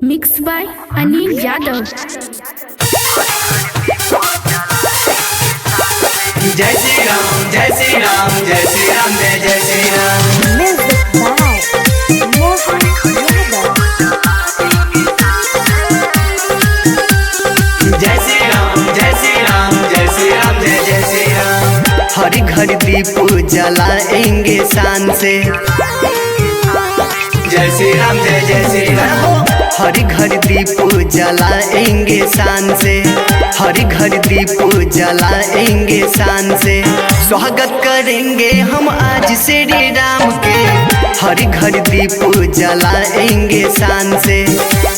Mix by Anil Yadav. जय श्री राम जय श्री राम जय श्री राम जय जय Shri Ram. Music by Mohan Yadav। जय श्री राम जय श्री राम जय श्री राम जय जय श्री राम। हर घर दीप जलाएंगे शान से। जय श्री राम जय जय श्री राम। हर घर दीप जलाएंगे शान से। हर घर दीप जलाएंगे शान से। स्वागत करेंगे हम आज श्री राम के। हर घर दीप जलाएंगे शान से।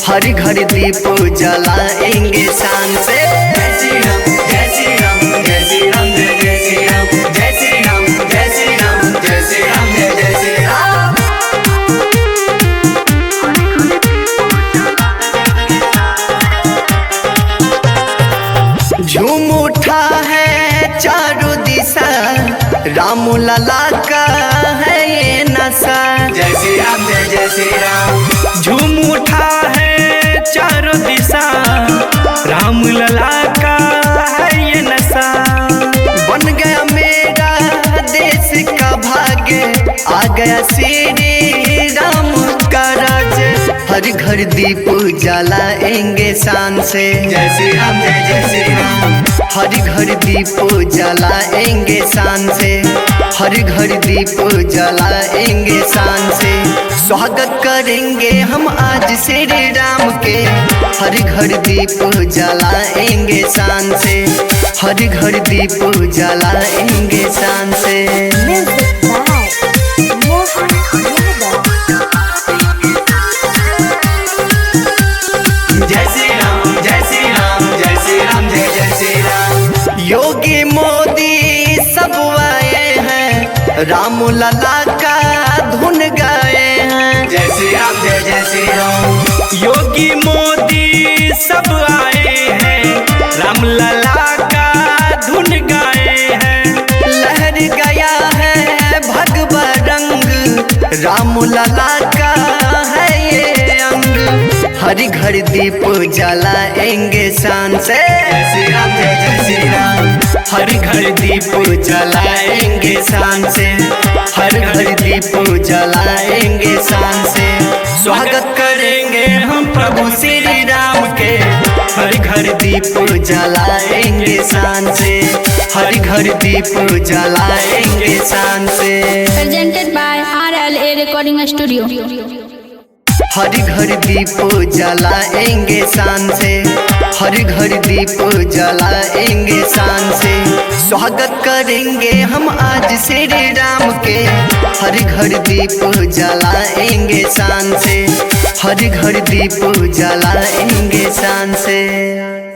हर घर दीप जलाएंगे शान से। जय श्री राम जय श्री राम जय श्री राम जय जय श्री राम। जय श्री राम जय श्री राम जय श्री राम जय जय श्री राम। झूम उठा है चारों दिशा, राम लला का है ये नशा। जय श्री राम जय जय श्री राम। झूम उठा है चारों दिशा, राम लला का है ये नशा। बन गया मेरा देश का भाग्य, आ गया श्री राम का राज। हर घर दीप जलाएंगे शान से। जय श्री राम जय जय श्री राम। हर घर दीप जलाएंगे शान से। हर घर दीप जलाएंगे शान से। स्वागत करेंगे हम आज श्री राम के। हर घर दीप जलाएंगे शान से। हर घर दीप जलाएंगे शान से। Music by Mohan Yadav। जय श्री राम जय श्री राम जय श्री राम जय जय श्री राम। योगी मोदी सब आए हैं, राम लला का धुन गाए हैं। जय श्री राम जय जय श्री राम। योगी मोदी सब आए हैं, राम लला का धुन गाए हैं। लहर गया है भगवा रंग, राम लला का है ये अंग। हर घर दीप जलाएंगे शान से। जय श्री राम जय जय श्री राम। हर घर दीप जलाएंगे शान से। हर घर दीप जलाएंगे शान से। स्वागत करेंगे हम प्रभु श्री राम के। हर घर दीप जलाएंगे शान से। हर घर दीप जलाएंगे शान से। Presented by RLA Recording Studio। हर घर दीप जलाएंगे शान से। हर घर दीप जलाएंगे शान से। स्वागत करेंगे हम आज श्री राम के। हर घर दीप जलाएंगे शान से। हर घर दीप जलाएंगे शान से।